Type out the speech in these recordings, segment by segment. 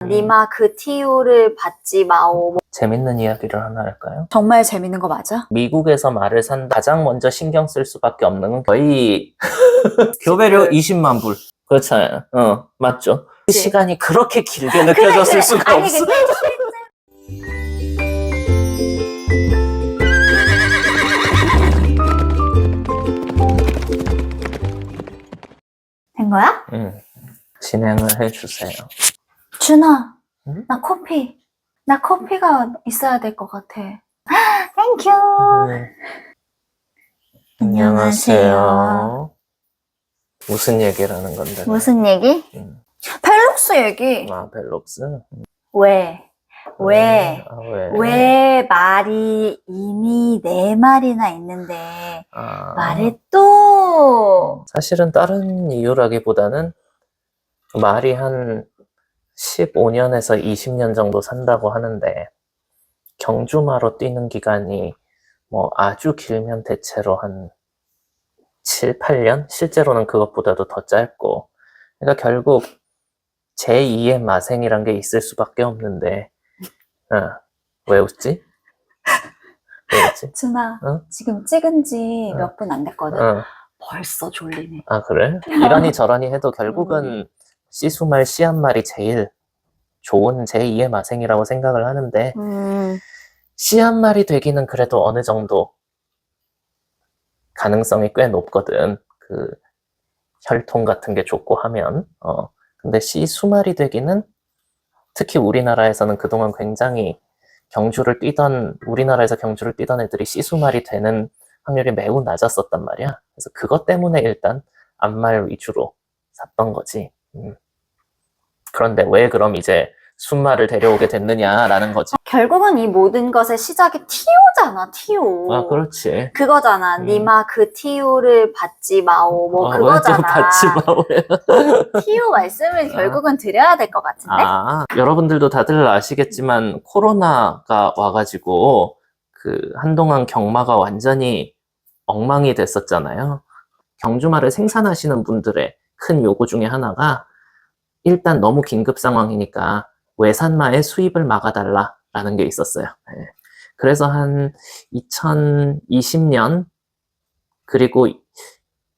니마 그 티오를 받지 마오. 재밌는 이야기를 하나 할까요? 정말 재밌는 거 맞아? 미국에서 말을 산다. 가장 먼저 신경 쓸 수밖에 없는 건 거의 교배료 20만 불. 그렇잖아요. 맞죠? 그 시간이 그렇게 길게 느껴졌을 수가 아니, 없어. 된 거야? 진행을 해주세요. 준아, 응? 나 커피가 있어야 될 것 같아. 땡큐. 안녕하세요. 무슨 얘기를 하는 건데? 무슨 얘기? 벨록스 얘기. 아, 벨록스? 왜 말이 이미 4마리나 있는데 말을 또 사실은 다른 이유라기보다는 말이 한 15년에서 20년 정도 산다고 하는데 경주마로 뛰는 기간이 뭐 아주 길면 대체로 한 7, 8년? 실제로는 그것보다도 더 짧고, 그러니까 결국 제2의 마생이란 게 있을 수밖에 없는데, 왜 웃지? 왜 웃지? 준아, 응? 지금 찍은 지 몇 분 안 됐거든? 응. 벌써 졸리네. 아, 그래? 이러니 저러니 해도 결국은 씨수말 씨한말이 제일 좋은 제2의 마생이라고 생각을 하는데, 씨한말이 되기는 그래도 어느 정도 가능성이 꽤 높거든. 그 혈통 같은 게 좋고 하면. 근데 씨수말이 되기는 특히 우리나라에서는 그동안 굉장히 우리나라에서 경주를 뛰던 애들이 씨수말이 되는 확률이 매우 낮았었단 말이야. 그래서 그것 때문에 일단 암말 위주로 샀던 거지. 그런데 왜 그럼 이제 순말을 데려오게 됐느냐라는 거지. 결국은 이 모든 것의 시작이 티오잖아, 티오. 아, 그렇지. 그거잖아. 니마 그 티오를 받지 마오. 뭐 그거잖아. 왜 받지 마오래. 티오 말씀을 결국은 드려야 될 것 같은데? 여러분들도 다들 아시겠지만 코로나가 와가지고 그 한동안 경마가 완전히 엉망이 됐었잖아요. 경주마를 생산하시는 분들의 큰 요구 중에 하나가 일단 너무 긴급 상황이니까 외산마의 수입을 막아달라라는 게 있었어요. 네. 그래서 한 2020년 그리고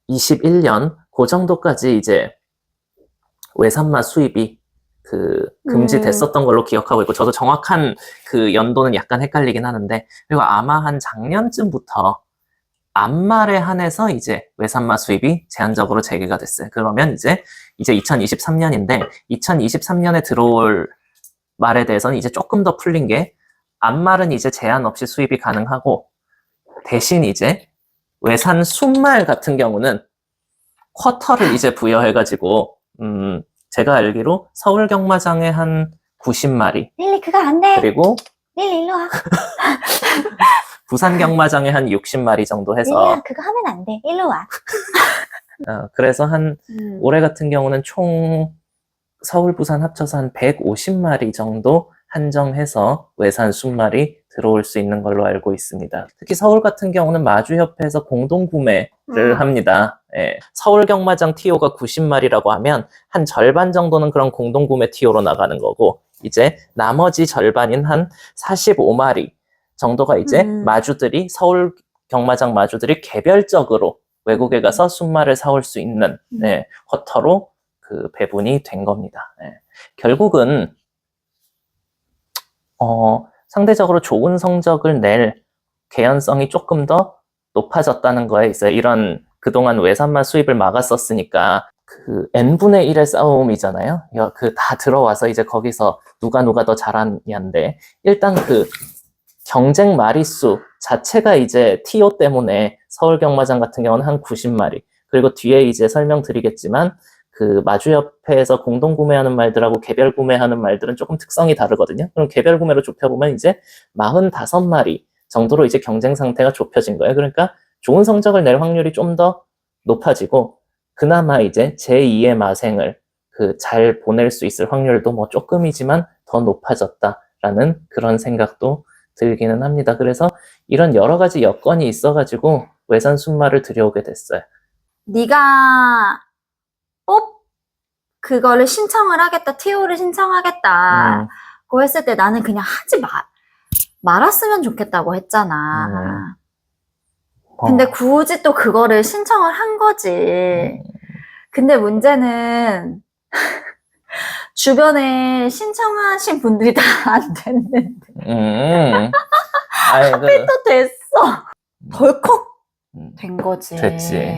21년 그 정도까지 이제 외산마 수입이 금지됐었던 걸로 기억하고 있고, 저도 정확한 그 연도는 약간 헷갈리긴 하는데, 그리고 아마 한 작년쯤부터 암말에 한해서 이제 외산마 수입이 제한적으로 재개가 됐어요. 그러면 이제 2023년인데 2023년에 들어올 말에 대해서는 이제 조금 더 풀린 게, 암말은 이제 제한 없이 수입이 가능하고, 대신 이제 외산 순말 같은 경우는 쿼터를 이제 부여해가지고 제가 알기로 서울 경마장에 한 90마리, 릴리 그거 안 돼. 그리고 릴리 일로 와. 부산 경마장에 한 60마리 정도 해서, 릴리야 그거 하면 안 돼. 일로 와. 그래서 올해 같은 경우는 총 서울 부산 합쳐서 한 150마리 정도 한정해서 외산 순말이 들어올 수 있는 걸로 알고 있습니다. 특히 서울 같은 경우는 마주협회에서 공동 구매를 합니다. 예. 서울 경마장 티오가 90마리라고 하면 한 절반 정도는 그런 공동 구매 티오로 나가는 거고, 이제 나머지 절반인 한 45마리 정도가 이제 서울 경마장 마주들이 개별적으로 외국에 가서 순말을 사올 수 있는 쿼터로 그 배분이 된 겁니다. 결국은 상대적으로 좋은 성적을 낼 개연성이 조금 더 높아졌다는 거에 있어요. 이런 그동안 외산마 수입을 막았었으니까 그 n분의 1의 싸움이잖아요. 그 다 들어와서 이제 거기서 누가 더 잘하냐인데, 일단 그 경쟁 마리수 자체가 이제 TO 때문에 서울 경마장 같은 경우는 한 90마리, 그리고 뒤에 이제 설명드리겠지만 그 마주협회에서 공동 구매하는 말들하고 개별 구매하는 말들은 조금 특성이 다르거든요. 그럼 개별 구매로 좁혀보면 이제 45마리 정도로 이제 경쟁 상태가 좁혀진 거예요. 그러니까 좋은 성적을 낼 확률이 좀 더 높아지고, 그나마 이제 제2의 마생을 잘 보낼 수 있을 확률도 뭐 조금이지만 더 높아졌다라는 그런 생각도 들기는 합니다. 그래서 이런 여러 가지 여건이 있어가지고 외산 순말을 들여오게 됐어요. 네가 그거를 신청을 하겠다, TO를 신청하겠다. 그거 했을 때 나는 그냥 하지 말았으면 좋겠다고 했잖아. 근데 굳이 또 그거를 신청을 한 거지. 근데 문제는 주변에 신청하신 분들이 다 안 됐는데. 하필 또 됐어. 덜컥 된 거지. 됐지.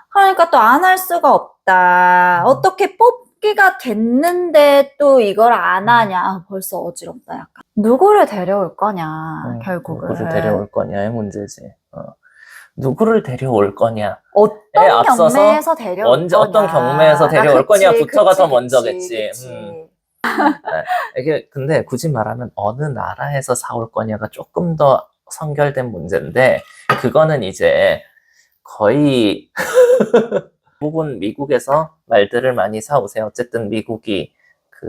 그러니까 또 안 할 수가 없다. 어떻게 뽑기가 됐는데 또 이걸 안 하냐. 아, 벌써 어지럽다 약간. 누구를 데려올 거냐 결국은. 누구를 데려올 거냐의 문제지. 누구를 데려올 거냐. 어떤 경매에서 데려올 거냐. 어떤 경매에서 데려올 거냐부터가 더 먼저겠지. 그치. 이게 근데 굳이 말하면 어느 나라에서 사올 거냐가 조금 더 선결된 문제인데, 그거는 이제 거의 대부분 미국에서 말들을 많이 사오세요. 어쨌든 미국이 그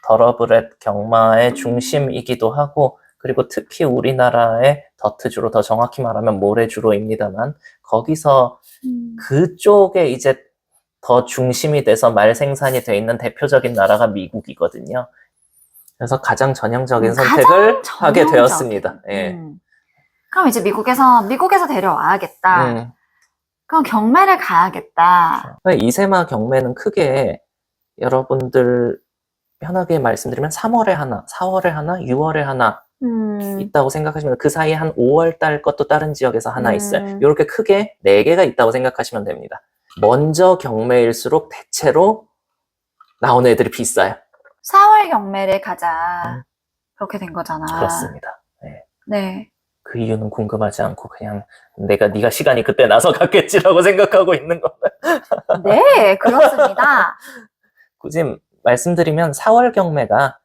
더러브렛 경마의 중심이기도 하고, 그리고 특히 우리나라의 더트주로, 더 정확히 말하면 모래주로입니다만, 거기서 그쪽에 이제 더 중심이 돼서 말 생산이 돼 있는 대표적인 나라가 미국이거든요. 그래서 가장 전형적인 선택을 하게 되었습니다. 예. 그럼 이제 미국에서 데려와야겠다. 그럼 경매를 가야겠다. 이세마 경매는 크게 여러분들 편하게 말씀드리면 3월에 하나, 4월에 하나, 6월에 하나 있다고 생각하시면, 그 사이에 한 5월 달 것도 다른 지역에서 하나 있어요. 이렇게 크게 4개가 있다고 생각하시면 됩니다. 먼저 경매일수록 대체로 나오는 애들이 비싸요. 4월 경매를 가자. 그렇게 된 거잖아. 그렇습니다. 네. 네. 그 이유는 궁금하지 않고 그냥 네가 시간이 그때 나서 갔겠지라고 생각하고 있는 거다. 네, 그렇습니다. 굳이 말씀드리면 4월 경매가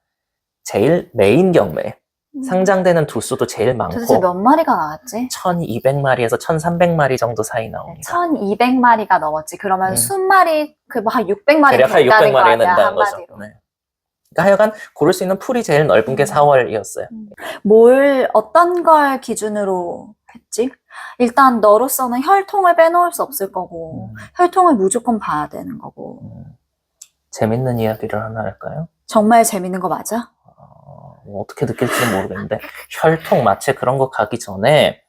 제일 메인 경매. 상장되는 두수도 제일 많고. 도대체 몇 마리가 나왔지? 1200마리에서 1300마리 정도 사이 나옵니다. 1200마리가 넘었지. 그러면 20마리, 한 600마리 대략 한 된다는 거 600마리 아니야, 된다는 거죠. 한마디로. 네. 그러니까 하여간 고를 수 있는 풀이 제일 넓은 게 4월이었어요. 어떤 걸 기준으로 했지? 일단 너로서는 혈통을 빼놓을 수 없을 거고, 혈통을 무조건 봐야 되는 거고. 재밌는 이야기를 하나 할까요? 정말 재밌는 거 맞아? 어떻게 느낄지는 모르겠는데, 혈통, 마체 그런 거 가기 전에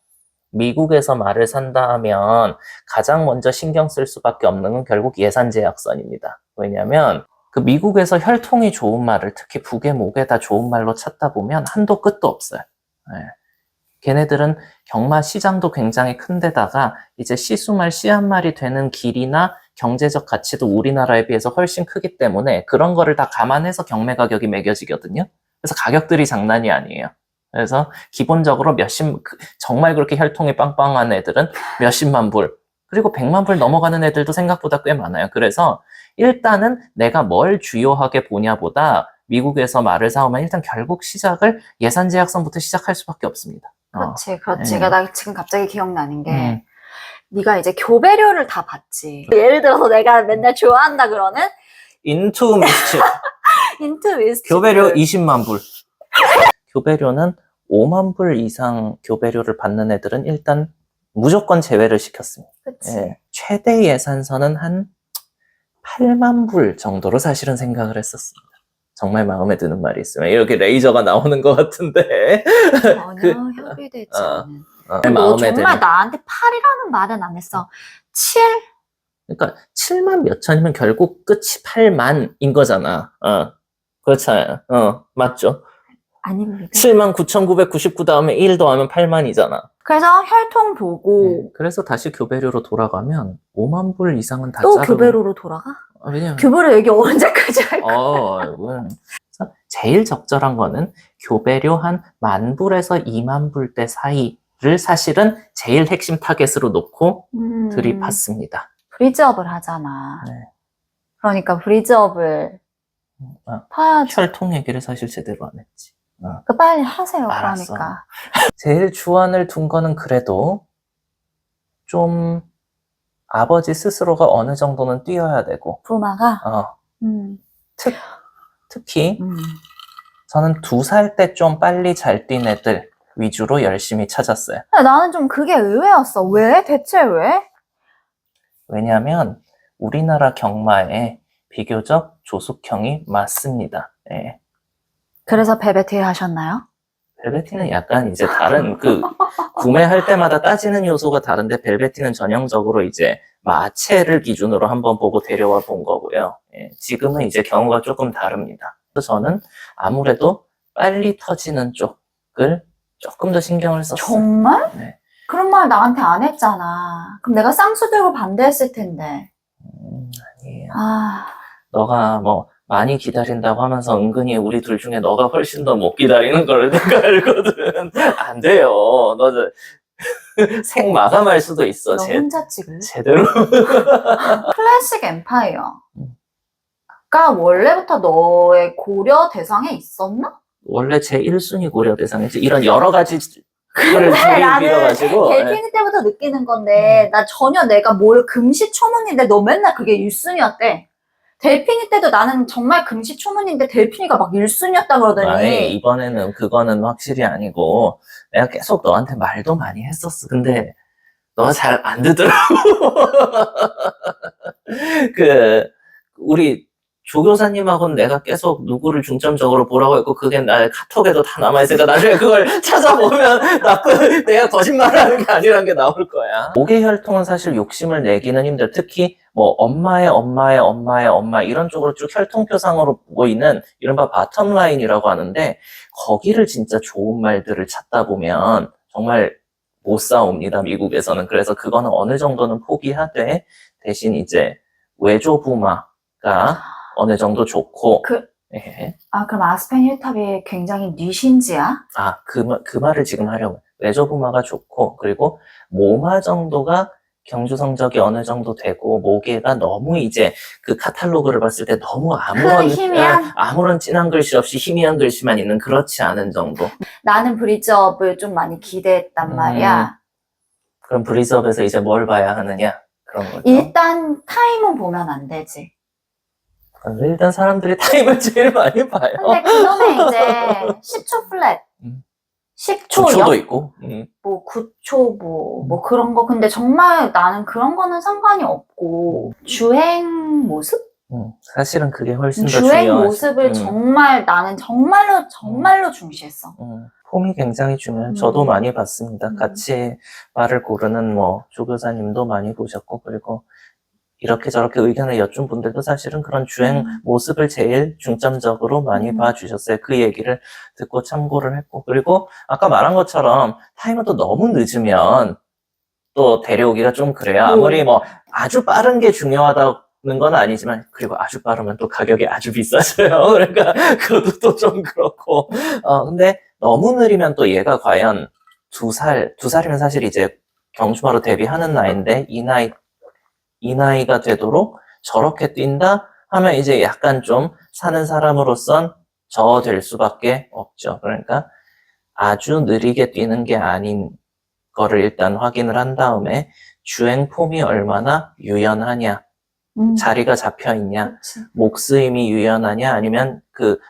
미국에서 말을 산다 하면 가장 먼저 신경 쓸 수밖에 없는 건 결국 예산제약선입니다. 왜냐하면 그 미국에서 혈통이 좋은 말을 특히 북의 목에다 좋은 말로 찾다 보면 한도 끝도 없어요. 네. 걔네들은 경마 시장도 굉장히 큰데다가 이제 시수말 씨 한 마리 되는 길이나 경제적 가치도 우리나라에 비해서 훨씬 크기 때문에 그런 거를 다 감안해서 경매 가격이 매겨지거든요. 그래서 가격들이 장난이 아니에요. 그래서 기본적으로 정말 그렇게 혈통이 빵빵한 애들은 몇십만 불, 그리고 100만 불 넘어가는 애들도 생각보다 꽤 많아요. 그래서 일단은 내가 뭘 주요하게 보냐보다 미국에서 말을 사오면 일단 결국 시작을 예산제약선부터 시작할 수밖에 없습니다. 그렇지. 나 지금 갑자기 기억나는 게 네가 이제 교배료를 다 받지. 예를 들어서 내가 맨날 좋아한다 그러는 인투 미스치 교배료 20만 불. 교배료는 5만 불 이상 교배료를 받는 애들은 일단 무조건 제외를 시켰습니다. 예, 최대 예산선은 한 8만 불 정도로 사실은 생각을 했었습니다. 정말 마음에 드는 말이 있으면 이렇게 레이저가 나오는 것 같은데 전혀 협의되지 않은. 너 정말 나한테 8이라는 말은 안 했어. 7? 그러니까 7만 몇 천이면 결국 끝이 8만인 거잖아. 그렇잖아요. 맞죠? 아닙니다. 79,999 다음에 1 더하면 8만이잖아. 그래서 혈통 보고. 그래서 다시 교배료로 돌아가면 5만 불 이상은 다 또 자르고. 교배료로 돌아가? 왜냐면 교배료 얘기 언제까지 할 거야? 그래서 제일 적절한 거는 교배료 한 10,000불에서 20,000불대 사이를 사실은 제일 핵심 타겟으로 놓고 들이팠습니다. 브리즈업을 하잖아. 네. 그러니까 브리즈업을 파야지. 혈통 얘기를 사실 제대로 안 했지. 빨리 하세요. 알았어. 그러니까. 제일 주안을 둔 거는 그래도 좀 아버지 스스로가 어느 정도는 뛰어야 되고. 부마가? 특히 저는 2살 때 좀 빨리 잘 뛴 애들 위주로 열심히 찾았어요. 나는 좀 그게 의외였어. 왜? 대체 왜? 왜냐하면 우리나라 경마에 비교적 조숙형이 맞습니다. 예. 그래서 벨베티 하셨나요? 벨베티는 약간 이제 다른 구매할 때마다 따지는 요소가 다른데 벨베티는 전형적으로 이제 마체를 기준으로 한번 보고 데려와 본 거고요. 예, 지금은 이제 경우가 조금 다릅니다. 그래서 저는 아무래도 빨리 터지는 쪽을 조금 더 신경을 썼어요. 정말? 네. 그런 말 나한테 안 했잖아. 그럼 내가 쌍수 들고 반대했을 텐데. 아니에요. 아, 너가 뭐 많이 기다린다고 하면서 은근히 우리 둘 중에 너가 훨씬 더 못 기다리는 걸 내가 알거든. 안 돼요. 너 생 마감할 수도 있어. 너 혼자 찍을? 제대로. 클래식 엠파이어가 원래부터 너의 고려 대상에 있었나? 원래 제 1순위 고려 대상이지. 이런 여러 가지 그거를 근데 나는 밀어가지고. 델피니 때부터 느끼는 건데 나 전혀 내가 뭘 금시초문인데 너 맨날 그게 1순위였대. 델피니 때도 나는 정말 금시초문인데 델피니가 막 1순위였다 그러더니 아니, 이번에는 그거는 확실히 아니고 내가 계속 너한테 말도 많이 했었어. 근데 너가 잘 안 듣더라고. 우리 조교사님하고는 내가 계속 누구를 중점적으로 보라고 했고, 그게 나의 카톡에도 다 남아있으니까 나중에 그걸 찾아보면 내가 거짓말을 하는 게 아니라는 게 나올 거야. 목의 혈통은 사실 욕심을 내기는 힘들어. 특히 뭐 엄마 이런 쪽으로 쭉 혈통표상으로 보이는 이른바 바텀라인이라고 하는데, 거기를 진짜 좋은 말들을 찾다 보면 정말 못 싸웁니다, 미국에서는. 그래서 그거는 어느 정도는 포기하되, 대신 이제 외조부마가 어느 정도 좋고. 예. 그럼 아스펜 힐탑이 굉장히 뉘신지야? 그 말을 지금 하려고. 외조부마가 좋고, 그리고 모마 정도가 경주 성적이 어느 정도 되고, 모계가 너무 이제 그 카탈로그를 봤을 때 너무 아무런 진한 글씨 없이 희미한 글씨만 있는 그렇지 않은 정도. 나는 브리즈업을 좀 많이 기대했단 말이야. 그럼 브리즈업에서 이제 뭘 봐야 하느냐? 그런 거죠. 일단 타임은 보면 안 되지. 일단 사람들이 타임을 제일 많이 봐요. 근데 그놈의 이제 10초 플랫, 10초 9초도 있고, 뭐 9초 뭐 그런 거. 근데 정말 나는 그런 거는 상관이 없고 주행 모습? 사실은 그게 훨씬 더 주행 중요하지. 모습을 정말 나는 정말로 중시했어. 폼이 굉장히 중요해요. 저도 많이 봤습니다. 같이 말을 고르는 조교사님도 많이 보셨고, 그리고 이렇게 저렇게 의견을 여쭌 분들도 사실은 그런 주행 모습을 제일 중점적으로 많이 봐주셨어요. 그 얘기를 듣고 참고를 했고, 그리고 아까 말한 것처럼 타임은 또 너무 늦으면 또 데려오기가 좀 그래요. 아무리 아주 빠른 게 중요하다는 건 아니지만, 그리고 아주 빠르면 또 가격이 아주 비싸져요. 그러니까 그것도 또 좀 그렇고. 근데 너무 느리면 또 얘가 과연 2살이면 사실 이제 경주마로 데뷔하는 나이인데, 이 나이가 되도록 저렇게 뛴다 하면 이제 약간 좀 사는 사람으로선 저될 수밖에 없죠. 그러니까 아주 느리게 뛰는 게 아닌 거를 일단 확인을 한 다음에 주행 폼이 얼마나 유연하냐, 자리가 잡혀 있냐, 목스임이 유연하냐, 아니면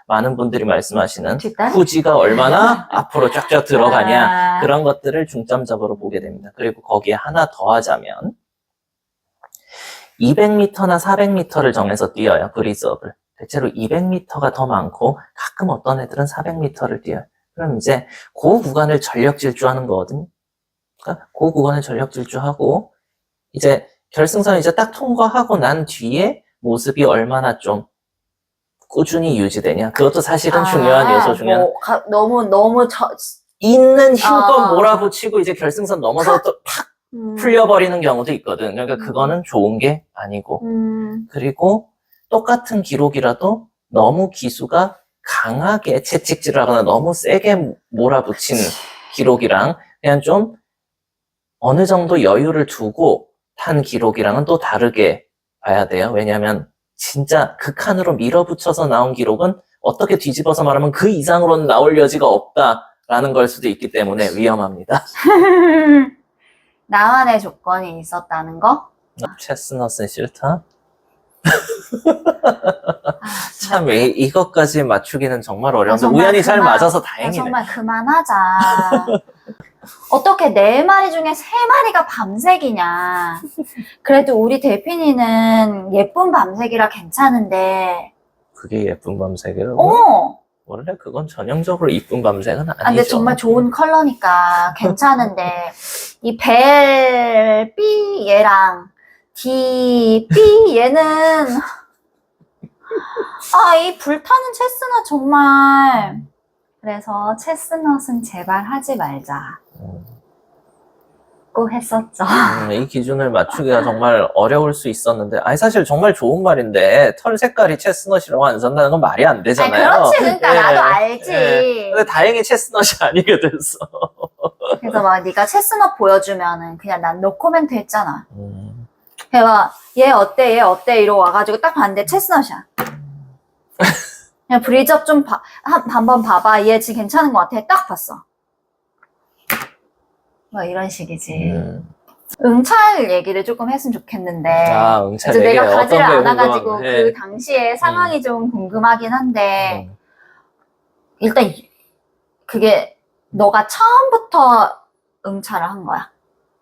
많은 분들이 말씀하시는 후지가 얼마나 앞으로 쫙쫙 들어가냐, 그런 것들을 중점적으로 보게 됩니다. 그리고 거기에 하나 더 하자면 200m나 400m를 정해서 뛰어요, 브리즈업을. 대체로 200m가 더 많고, 가끔 어떤 애들은 400m를 뛰어요. 그럼 이제 그 구간을 전력 질주하는 거거든요. 그러니까 그 구간을 전력 질주하고, 이제 결승선 이제 딱 통과하고 난 뒤에 모습이 얼마나 좀 꾸준히 유지되냐. 그것도 사실은 중요한 요소 중에 하나. 있는 힘껏 몰아붙이고 이제 결승선 넘어서 또 팍 풀려버리는 경우도 있거든. 그러니까 그거는 좋은 게 아니고. 그리고 똑같은 기록이라도 너무 기수가 강하게 채찍질을 하거나 너무 세게 몰아붙인 기록이랑 그냥 좀 어느 정도 여유를 두고 탄 기록이랑은 또 다르게 봐야 돼요. 왜냐하면 진짜 극한으로 밀어붙여서 나온 기록은 어떻게 뒤집어서 말하면 그 이상으로는 나올 여지가 없다라는 걸 수도 있기 때문에 위험합니다. 나만의 조건이 있었다는 거? 체스넛은 싫다? 참 이것까지 맞추기는 정말 어려운데 우연히 잘 맞아서 다행이네. 정말 그만하자. 어떻게 4마리 중에 3마리가 밤색이냐. 그래도 우리 대핀이는 예쁜 밤색이라 괜찮은데. 그게 예쁜 밤색이라고? 어! 원래 그건 전형적으로 이쁜 밤색은 아니죠. 근데 정말 좋은 컬러니까 괜찮은데, 이 벨, B 얘랑 D, B 얘는, 이 불타는 체스넛 정말. 그래서 체스넛은 제발 하지 말자. 고 했었죠. 이 기준을 맞추기가 정말 어려울 수 있었는데, 사실 정말 좋은 말인데, 털 색깔이 체스넛이라고 안 선다는 건 말이 안 되잖아요. 그렇지, 그러니까 예, 나도 알지. 예. 근데 다행히 체스넛이 아니게 됐어. 그래서 막 네가 체스넛 보여주면은 그냥 난 노코멘트 했잖아. 그래서 얘 어때, 얘 어때 이러고 와가지고 딱 봤는데 체스넛이야. 그냥 브리즈업 좀 한번 봐봐. 얘 지금 괜찮은 것 같아. 딱 봤어. 뭐 이런 식이지. 응찰 얘기를 조금 했으면 좋겠는데. 응찰 이제 얘기 내가 가지를 어떤 게 않아가지고 궁금한데. 그 당시에 상황이 좀 궁금하긴 한데 일단 그게 너가 처음부터 응찰을 한 거야?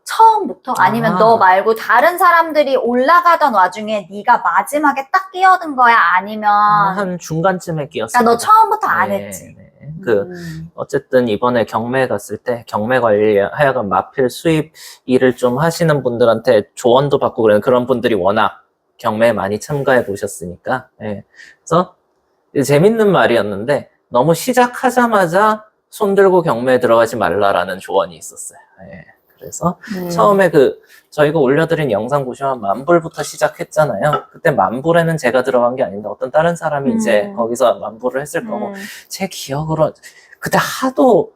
처음부터? 아니면 너 말고 다른 사람들이 올라가던 와중에 네가 마지막에 딱 끼어든 거야? 아니면 한 중간쯤에 끼었어. 너 처음부터 안 했지? 어쨌든 이번에 경매 갔을 때 경매 관리 하여간 마필 수입 일을 좀 하시는 분들한테 조언도 받고 그런 분들이 워낙 경매에 많이 참가해 보셨으니까. 그래서 재밌는 말이었는데 너무 시작하자마자 손 들고 경매에 들어가지 말라라는 조언이 있었어요. 그래서 처음에 저희가 올려드린 영상 보시면 만불부터 시작했잖아요. 그때 만불에는 제가 들어간 게 아닌데 어떤 다른 사람이 이제 거기서 만불을 했을 거고 제 기억으로 그때 하도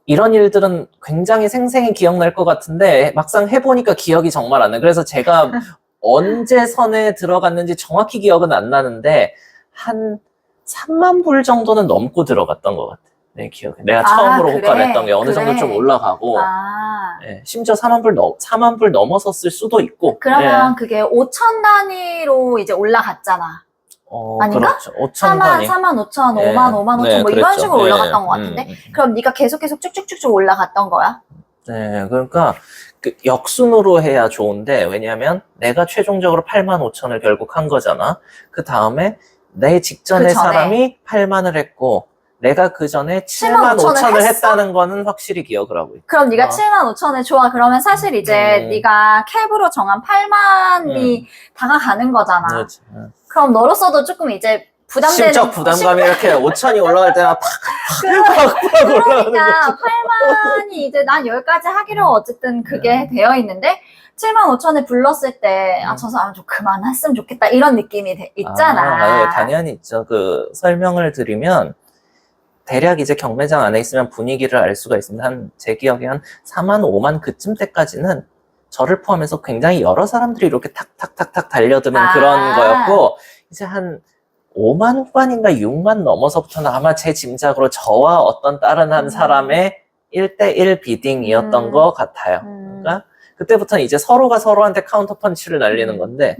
이런 일들은 굉장히 생생히 기억날 것 같은데 막상 해보니까 기억이 정말 안 나요. 그래서 제가 언제 선에 들어갔는지 정확히 기억은 안 나는데 한 3만 불 정도는 넘고 들어갔던 것 같아요. 내 기억에. 내가 처음으로 그래? 호가냈던 게 어느 정도 좀 올라가고 심지어 4만 불 넘어섰을 수도 있고. 그러면 그게 5천 단위로 이제 올라갔잖아. 아닌가? 그렇죠. 5천 단위. 4만 5천, 5만 5만 5천 뭐 이런 식으로 올라갔던 것 같은데 그럼 네가 계속 쭉쭉쭉쭉 올라갔던 거야? 네, 그러니까 역순으로 해야 좋은데 왜냐하면 내가 최종적으로 8만 5천을 결국 한 거잖아. 그 다음에 내 직전에 사람이 8만을 했고 내가 그 전에 7만 5천을 했다는 거는 확실히 기억을 하고 있다. 그럼 네가 7만 5천에 좋아. 그러면 사실 이제 네가 캡으로 정한 8만이 다가가는 거잖아. 그렇지. 그럼 너로서도 조금 이제 부담되는 심적 부담감이 이렇게 5천이 올라갈 때마다 팍팍 올라가는 그러니까 8만이 이제 난 여기까지 하기로 어쨌든 그게 되어 있는데 7만 5천에 불렀을 때 저 사람 좀 그만했으면 좋겠다 이런 느낌이 있잖아. 당연히 있죠. 설명을 드리면 대략 이제 경매장 안에 있으면 분위기를 알 수가 있습니다. 제 기억에 한 4만, 5만 그쯤 때까지는 저를 포함해서 굉장히 여러 사람들이 이렇게 탁탁탁탁 달려드는 그런 거였고, 이제 한 5만 후반인가 6만 넘어서부터는 아마 제 짐작으로 저와 어떤 다른 한 사람의 1대1 비딩이었던 것 같아요. 그러니까 그때부터는 이제 서로가 서로한테 카운터 펀치를 날리는 건데,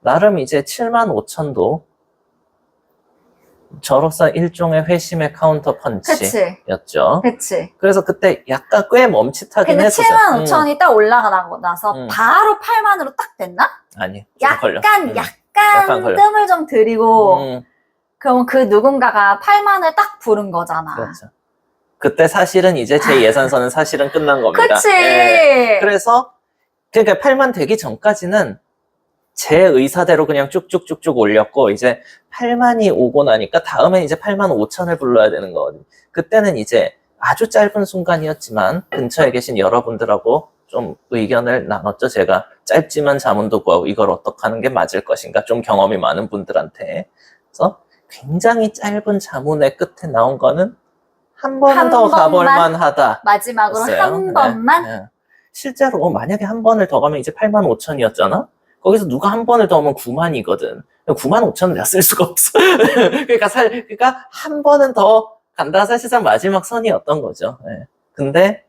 나름 이제 7만 5천도 저로서 일종의 회심의 카운터 펀치였죠. 그치. 그래서 그때 약간 꽤 멈칫하긴 했었어요. 근데 7만 5천이 딱 올라가고 나서 바로 8만으로 딱 됐나? 아니, 약간 뜸을 좀 들이고 그럼 그 누군가가 8만을 딱 부른 거잖아. 그렇죠. 그때 사실은 이제 제 예산서는 사실은 끝난 겁니다. 그치. 그래서 그러니까 8만 되기 전까지는 제 의사대로 그냥 쭉쭉쭉쭉 올렸고 이제 8만이 오고 나니까 다음엔 이제 8만 5천을 불러야 되는 거거든요. 그때는 이제 아주 짧은 순간이었지만 근처에 계신 여러분들하고 좀 의견을 나눴죠. 제가 짧지만 자문도 구하고 이걸 어떻게 하는 게 맞을 것인가 좀 경험이 많은 분들한테. 그래서 굉장히 짧은 자문의 끝에 나온 거는 한 번 더 가볼 만하다. 마지막으로 한 번만? 네. 실제로 만약에 한 번을 더 가면 이제 8만 5천이었잖아? 거기서 누가 한 번을 더 하면 9만이거든. 9만 5천은 내가 쓸 수가 없어. 그러니까 한 번은 더 간다가 사실상 마지막 선이었던 거죠. 네. 근데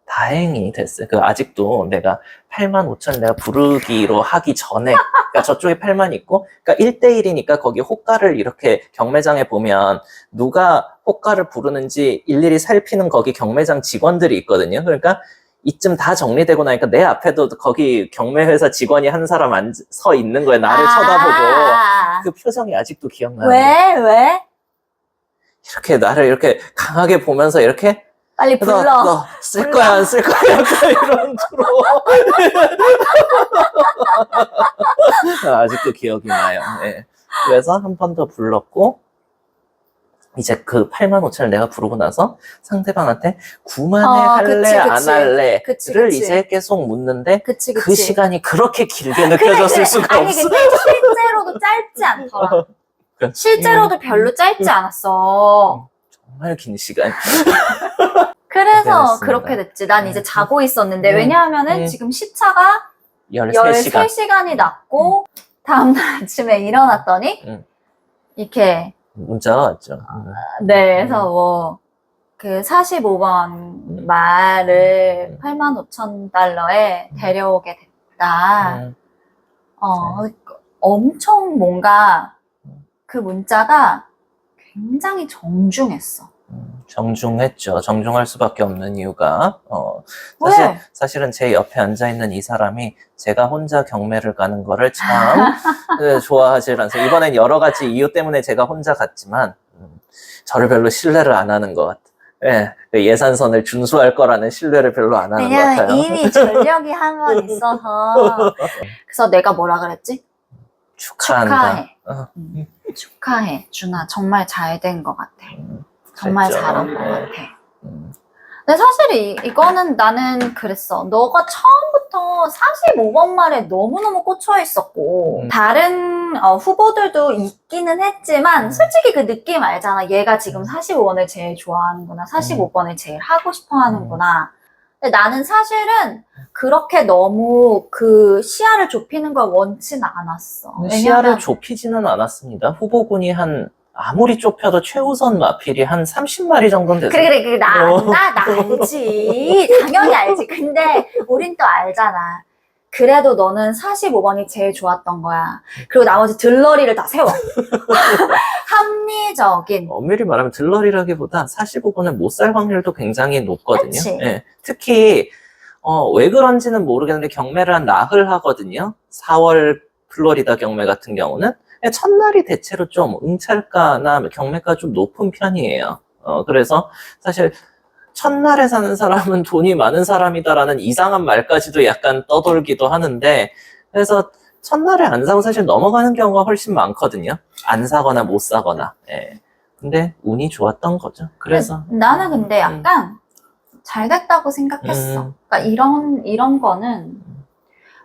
다행히 됐어요. 아직도 내가 8만 5천 내가 부르기로 하기 전에 그러니까 저쪽에 8만 있고, 그러니까 1대1이니까 거기 호가를 이렇게 경매장에 보면 누가 호가를 부르는지 일일이 살피는 거기 경매장 직원들이 있거든요. 그러니까 이쯤 다 정리되고 나니까 내 앞에도 거기 경매회사 직원이 한 사람 서 있는 거예요. 나를 쳐다보고. 그 표정이 아직도 기억나요. 왜? 이렇게 나를 이렇게 강하게 보면서 이렇게 빨리 불러. 너 쓸 거야 안 쓸 거야 약간 이런 식으로. 아직도 기억이 나요. 네. 그래서 한 번 더 불렀고 이제 그 8만 5천을 내가 부르고 나서 상대방한테 9만에 할래 그치. 안 할래를 그치. 이제 계속 묻는데 그치. 그 시간이 그렇게 길게 느껴졌을 수가 아니, 없어. 근데 실제로도 짧지 않더라. 실제로도 별로 짧지 않았어. 정말 긴 시간. 그래서 그랬습니다. 그렇게 됐지. 난 이제 자고 있었는데, 왜냐하면은 지금 시차가 13시간. 13시간이 났고, 다음날 아침에 일어났더니, 이렇게, 문자가 왔죠. 네, 그래서 뭐, 그 45번 말을 85,000달러에 데려오게 됐다. 엄청 뭔가, 그 문자가 굉장히 정중했어. 정중했죠. 정중할 수밖에 없는 이유가 왜? 사실은 제 옆에 앉아있는 이 사람이 제가 혼자 경매를 가는 거를 참 좋아하지 않아서 이번엔 여러 가지 이유 때문에 제가 혼자 갔지만 저를 별로 신뢰를 안 하는 것 같아요. 예, 그 예산선을 준수할 거라는 신뢰를 별로 안 하는 것 왜냐면 같아요. 이미 전력이 한 번 있어서. 그래서 내가 뭐라 그랬지? 축하한다. 축하해. 준아, 정말 잘 된 것 같아. 정말 그랬죠. 잘한 것 같아. 근데 사실 이거는 나는 그랬어. 너가 처음부터 45번 말에 너무너무 꽂혀 있었고, 다른 후보들도 있기는 했지만, 솔직히 그 느낌 알잖아. 얘가 지금 45번을 제일 좋아하는구나. 45번을 제일 하고 싶어 하는구나. 근데 나는 사실은 그렇게 너무 그 시야를 좁히는 걸 원치는 않았어. 시야를 좁히지는 않았습니다. 후보군이 아무리 좁혀도 최우선 마필이 한 30마리 정도는 됐어요. 그래. 나 알지. 당연히 알지. 근데 우린 또 알잖아. 그래도 너는 45번이 제일 좋았던 거야. 그리고 나머지 들러리를 다 세워. 합리적인. 엄밀히 말하면 들러리라기보다 45번은 못 살 확률도 굉장히 높거든요. 그치. 예, 특히 왜 그런지는 모르겠는데 경매를 한 나흘 하거든요. 4월 플로리다 경매 같은 경우는 첫날이 대체로 좀 응찰가나 경매가 좀 높은 편이에요. 그래서 사실 첫날에 사는 사람은 돈이 많은 사람이다라는 이상한 말까지도 약간 떠돌기도 하는데, 그래서 첫날에 안 사고 사실 넘어가는 경우가 훨씬 많거든요. 안 사거나 못 사거나. 예. 근데 운이 좋았던 거죠. 그래서 나는 근데 약간 잘 됐다고 생각했어. 그러니까 이런 거는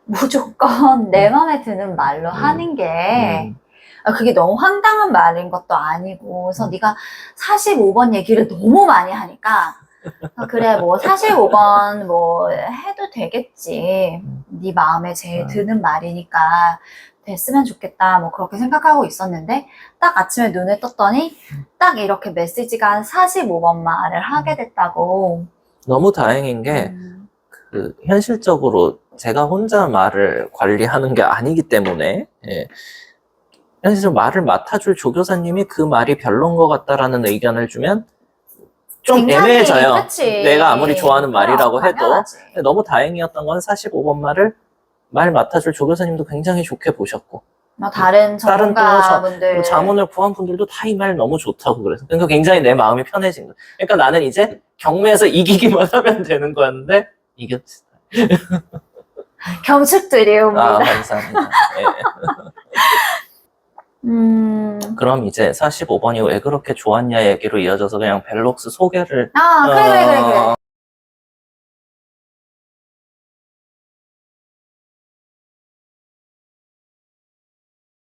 무조건 내 맘에 드는 말로 하는 게 그게 너무 황당한 말인 것도 아니고, 그래서 네가 45번 얘기를 너무 많이 하니까 그래 뭐 45번 뭐 해도 되겠지. 네 마음에 제일 드는 말이니까 됐으면 좋겠다. 뭐 그렇게 생각하고 있었는데 딱 아침에 눈을 떴더니 딱 이렇게 메시지가 45번 말을 하게 됐다고. 너무 다행인 게 현실적으로 제가 혼자 말을 관리하는 게 아니기 때문에 현실적으로 말을 맡아줄 조교사님이 그 말이 별론 것 같다라는 의견을 주면 좀 애매해져요. 그치. 내가 아무리 좋아하는 말이라고 해도. 당연하지. 너무 다행이었던 건 45번 말 맡아줄 조교사님도 굉장히 좋게 보셨고, 뭐 다른 전문가분들 자문을 구한 분들도 다 이 말 너무 좋다고 그래서. 그러니까 굉장히 내 마음이 편해진 거예요. 그러니까 나는 이제 경매에서 이기기만 하면 되는 거였는데 이겼지. 경축드리옵니다. 감사합니다. 예. 그럼 이제 45번이 왜 그렇게 좋았냐 얘기로 이어져서 그냥 벨록스 소개를 그래.